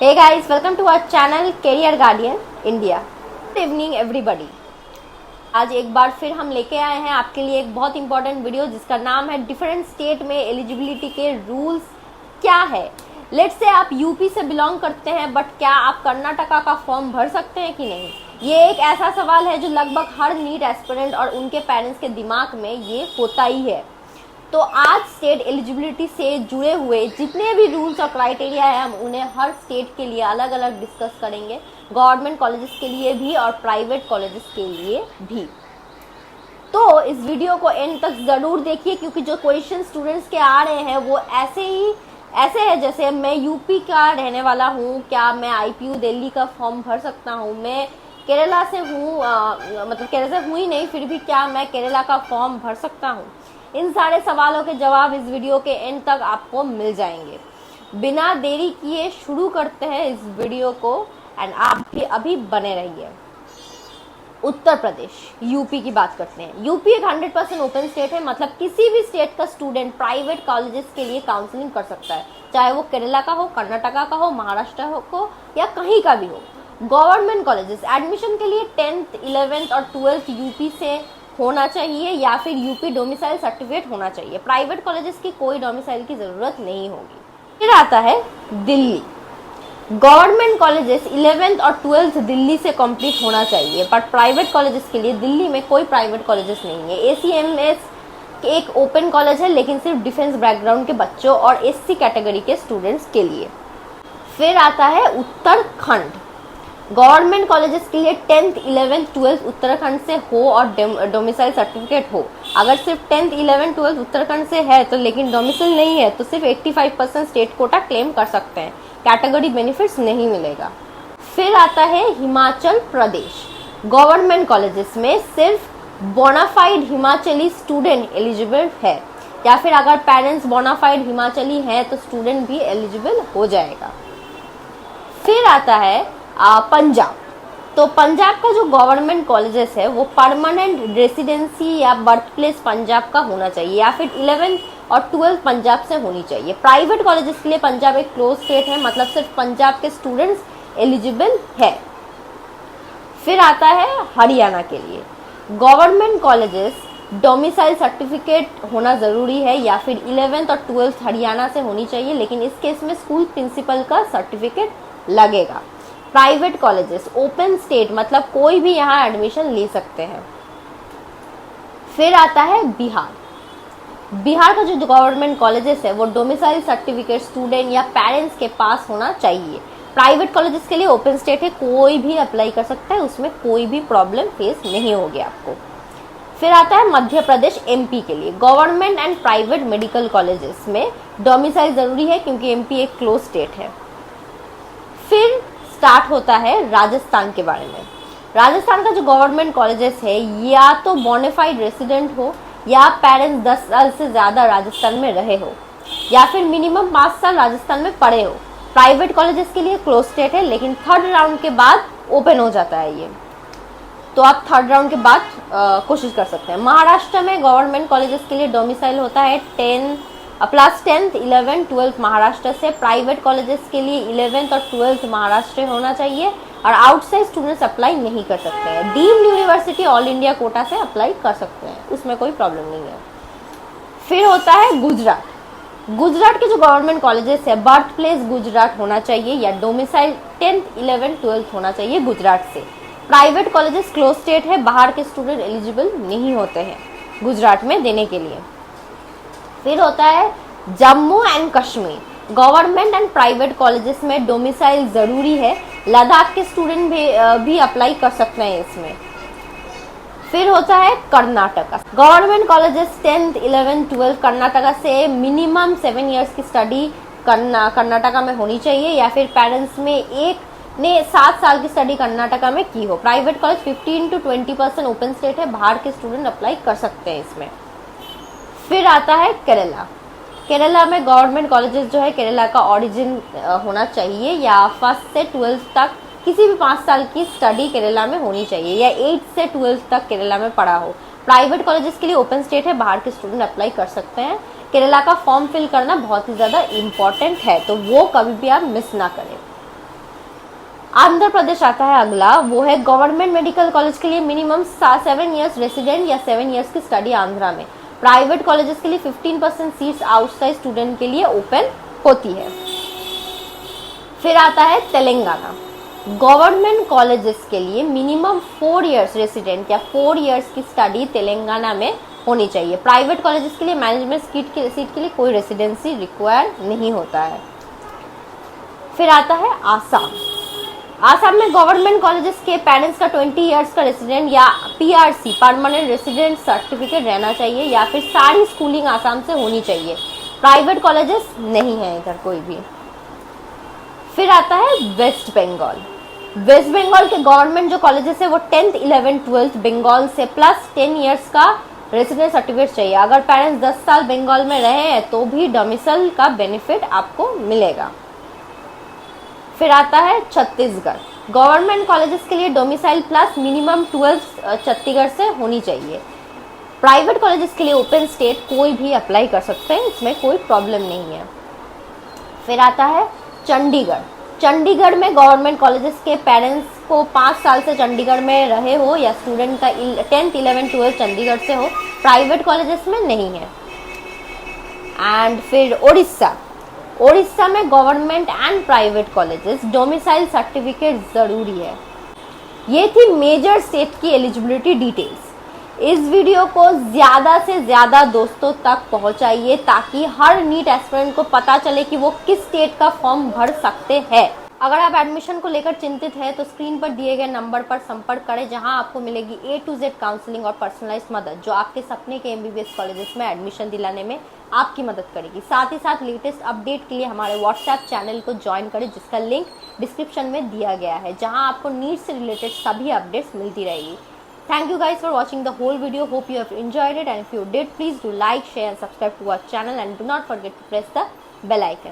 Hey guys, welcome to our channel Career Guardian India. Good evening everybody. आज एक बार फिर हम लेके आए हैं आपके लिए एक बहुत इंपॉर्टेंट वीडियो जिसका नाम है डिफरेंट स्टेट में एलिजिबिलिटी के रूल्स क्या है। लेट्स से आप यूपी से बिलोंग करते हैं बट क्या आप कर्नाटका का फॉर्म भर सकते हैं कि नहीं। ये एक ऐसा सवाल है जो लगभग हर नीट एस्पिरेंट और उनके पेरेंट्स के दिमाग में ये होता ही है। तो आज स्टेट एलिजिबिलिटी से जुड़े हुए जितने भी रूल्स और क्राइटेरिया है हम उन्हें हर स्टेट के लिए अलग अलग डिस्कस करेंगे, गवर्नमेंट कॉलेजेस के लिए भी और प्राइवेट कॉलेजेस के लिए भी। तो इस वीडियो को एंड तक जरूर देखिए क्योंकि जो क्वेश्चन स्टूडेंट्स के आ रहे हैं वो ऐसे है जैसे मैं यूपी का रहने वाला हूँ, क्या मैं आईपीयू दिल्ली का फॉर्म भर सकता हूँ, मैं केरला से हूँ, मतलब केरला से हुई नहीं फिर भी क्या मैं केरला का फॉर्म भर सकता हूँ। इन सारे सवालों के जवाब इस वीडियो के एंड तक आपको मिल जाएंगे। बिना देरी किए शुरू करते हैं इस वीडियो को एंड आप भी अभी बने रहिए। उत्तर प्रदेश यूपी की बात करते हैं। यूपी एक 100% ओपन स्टेट है, मतलब किसी भी स्टेट का स्टूडेंट प्राइवेट कॉलेजेस के लिए काउंसलिंग कर सकता है, चाहे वो केरला का हो, कर्नाटका का हो, महाराष्ट्र को या कहीं का भी हो। गवर्नमेंट कॉलेजेस एडमिशन के लिए 10th 11th और 12th यूपी से होना चाहिए या फिर यूपी डोमिसाइल सर्टिफिकेट होना चाहिए। प्राइवेट कॉलेजेस की कोई डोमिसाइल की जरूरत नहीं होगी। फिर आता है दिल्ली। गवर्नमेंट कॉलेजेस 11th और 12th दिल्ली से कंप्लीट होना चाहिए बट प्राइवेट कॉलेजेस के लिए दिल्ली में कोई प्राइवेट कॉलेजेस नहीं है। एसीएमएस एक ओपन कॉलेज है लेकिन सिर्फ डिफेंस बैकग्राउंड के बच्चों और एससी कैटेगरी के स्टूडेंट्स के लिए। फिर आता है उत्तराखंड। गवर्नमेंट कॉलेजेस के लिए 10th 11th 12th उत्तराखंड से हो और डोमिसाइल सर्टिफिकेट हो। अगर सिर्फ 10th 11th 12th उत्तराखंड से है तो लेकिन डोमिसाइल नहीं है तो सिर्फ 85% स्टेट कोटा क्लेम कर सकते हैं, कैटेगरी बेनिफिट्स नहीं मिलेगा। फिर आता है हिमाचल प्रदेश। गवर्नमेंट कॉलेजेस में सिर्फ बोनाफाइड हिमाचली स्टूडेंट एलिजिबल है या फिर अगर पेरेंट्स बोनाफाइड हिमाचली हैं तो स्टूडेंट भी एलिजिबल हो जाएगा। फिर आता है पंजाब। तो पंजाब का जो गवर्नमेंट कॉलेजेस है वो परमानेंट रेसिडेंसी या बर्थ प्लेस पंजाब का होना चाहिए या फिर 11th और 12th पंजाब से होनी चाहिए। प्राइवेट कॉलेजेस के लिए पंजाब एक क्लोज स्टेट है, मतलब सिर्फ पंजाब के स्टूडेंट्स एलिजिबल है। फिर आता है हरियाणा के लिए। गवर्नमेंट कॉलेजेस डोमिसाइल सर्टिफिकेट होना जरूरी है या फिर 11th और 12th हरियाणा से होनी चाहिए, लेकिन इस केस में स्कूल प्रिंसिपल का सर्टिफिकेट लगेगा। प्राइवेट कॉलेजेस ओपन स्टेट, मतलब कोई भी यहाँ एडमिशन ले सकते हैं। फिर आता है बिहार। बिहार का जो गवर्नमेंट कॉलेजेस है वो डोमिसाइल सर्टिफिकेट स्टूडेंट या पेरेंट्स के पास होना चाहिए। प्राइवेट कॉलेजेस के लिए ओपन स्टेट है, कोई भी अप्लाई कर सकता है, उसमें कोई भी प्रॉब्लम फेस नहीं होगी आपको। फिर आता है मध्य प्रदेश एमपी के लिए। Government and private medical colleges में डोमिसाइल जरूरी है क्योंकि एमपी एक क्लोज स्टेट है। फिर स्टार्ट होता है राजस्थान के बारे में। राजस्थान का जो गवर्नमेंट कॉलेजेस है या तो बोनाफाइड रेसिडेंट हो या पेरेंट्स 10 साल से ज्यादा राजस्थान में रहे हो या फिर मिनिमम 5 साल राजस्थान में पढ़े हो। प्राइवेट कॉलेजेस के लिए क्लोज स्टेट है लेकिन थर्ड राउंड के बाद ओपन हो जाता है ये, तो आप थर्ड राउंड के बाद कोशिश कर सकते हैं। महाराष्ट्र में गवर्नमेंट कॉलेजेस के लिए डोमिसाइल होता है 10th 11th 12th महाराष्ट्र से। प्राइवेट कॉलेजेस के लिए 11th और 12th महाराष्ट्र होना चाहिए और आउटसाइड स्टूडेंट्स अप्लाई नहीं कर सकते हैं। Deemed university all India quota से अप्लाई कर सकते हैं, उसमें कोई प्रॉब्लम नहीं है। फिर होता है गुजरात। गुजरात के जो गवर्नमेंट कॉलेजेस है बर्थ प्लेस गुजरात होना चाहिए या डोमिसाइल 10th 11th 12th होना चाहिए गुजरात से। प्राइवेट कॉलेजेस क्लोज स्टेट है, बाहर के स्टूडेंट एलिजिबल नहीं होते हैं गुजरात में देने के लिए। फिर होता है Jammu and Kashmir. Government and private colleges में डोमिसाइल जरूरी है, लद्दाख के स्टूडेंट भी अप्लाई कर सकते हैं इसमें। फिर होता है Karnataka. Government colleges 10th 11th 12th Karnataka से मिनिमम 7 years की स्टडी कर्नाटका में होनी चाहिए या फिर पेरेंट्स में एक ने 7 साल की स्टडी कर्नाटका में की हो। Private college 15 to 20% open state है, बाहर के स्टूडेंट अप्लाई कर सकते हैं इसमें। फिर आता है केरला। केरला में गवर्नमेंट कॉलेजेस जो है केरला का ओरिजिन होना चाहिए या 1st से 12th तक किसी भी 5 साल की स्टडी केरला में होनी चाहिए या 8th से 12th तक केरला में पढ़ा हो। प्राइवेट कॉलेजेस के लिए ओपन स्टेट है, बाहर के स्टूडेंट अप्लाई कर सकते हैं। केरला का फॉर्म फिल करना बहुत ही ज़्यादा इम्पॉर्टेंट है, तो वो कभी भी आप मिस ना करें। आंध्र प्रदेश आता है अगला, वो है गवर्नमेंट मेडिकल कॉलेज के लिए मिनिमम 7 इयर्स रेसिडेंट या 7 इयर्स की स्टडी आंध्रा में। प्राइवेट कॉलेजेस के लिए 15% सीट्स आउटसाइड स्टूडेंट के लिए ओपन होती है। फिर आता है तेलंगाना। गवर्नमेंट कॉलेजेस के लिए मिनिमम 4 इयर्स रेसिडेंट या 4 इयर्स की स्टडी तेलंगाना में होनी चाहिए। प्राइवेट कॉलेजेस के लिए मैनेजमेंट सीट के लिए कोई रेसिडेंसी रिक्वायर नहीं होता है। फिर आता है आसाम। आसाम में गवर्नमेंट कॉलेजेस के पेरेंट्स का 20 इयर्स का रेसिडेंट या पीआरसी परमानेंट रेसिडेंट सर्टिफिकेट रहना चाहिए या फिर सारी स्कूलिंग आसाम से होनी चाहिए। प्राइवेट कॉलेजेस नहीं है इधर कोई भी। फिर आता है वेस्ट बंगाल। वेस्ट बंगाल के गवर्नमेंट जो कॉलेजेस है वो 10th 11th 12th बंगाल से प्लस 10 इयर्स का रेसिडेंट सर्टिफिकेट चाहिए। अगर पेरेंट्स 10 साल बंगाल में रहे हैं तो भी डोमिसाइल का बेनिफिट आपको मिलेगा। फिर आता है छत्तीसगढ़। गवर्नमेंट कॉलेजेस के लिए डोमिसाइल प्लस मिनिमम 12 छत्तीसगढ़ से होनी चाहिए। प्राइवेट कॉलेजेस के लिए ओपन स्टेट कोई भी अप्लाई कर सकते हैं, इसमें कोई प्रॉब्लम नहीं है। फिर आता है चंडीगढ़। चंडीगढ़ में गवर्नमेंट कॉलेजेस के पेरेंट्स को 5 साल से चंडीगढ़ में रहे हो या स्टूडेंट का 10th 11th 12th चंडीगढ़ से हो, प्राइवेट कॉलेजेस में नहीं है। एंड फिर उड़ीसा। उड़ीसा में government and private colleges domicile certificate जरूरी है। ये थी मेजर स्टेट की एलिजिबिलिटी डिटेल्स। इस वीडियो को ज़्यादा से ज़्यादा दोस्तों तक पहुंचाइए ताकि हर नीट एस्पिरेंट को पता चले कि वो किस स्टेट का फॉर्म भर सकते हैं। अगर आप एडमिशन को लेकर चिंतित हैं तो स्क्रीन पर दिए गए नंबर पर संपर्क करें, जहां आपको मिलेगी A to Z काउंसलिंग और पर्सनलाइज्ड मदद जो आपके सपने के MBBS कॉलेजेस में एडमिशन दिलाने में आपकी मदद करेगी। साथ ही साथ लेटेस्ट अपडेट के लिए हमारे व्हाट्सएप चैनल को ज्वाइन करें, जिसका लिंक डिस्क्रिप्शन में दिया गया है, जहां आपको नीट से रिलेटेड सभी अपडेट्स मिलती रहेगी। Thank you guys for watching the whole video. Hope you have enjoyed it, and if you did, please do like, share and subscribe to our channel, and do not forget to press the bell icon.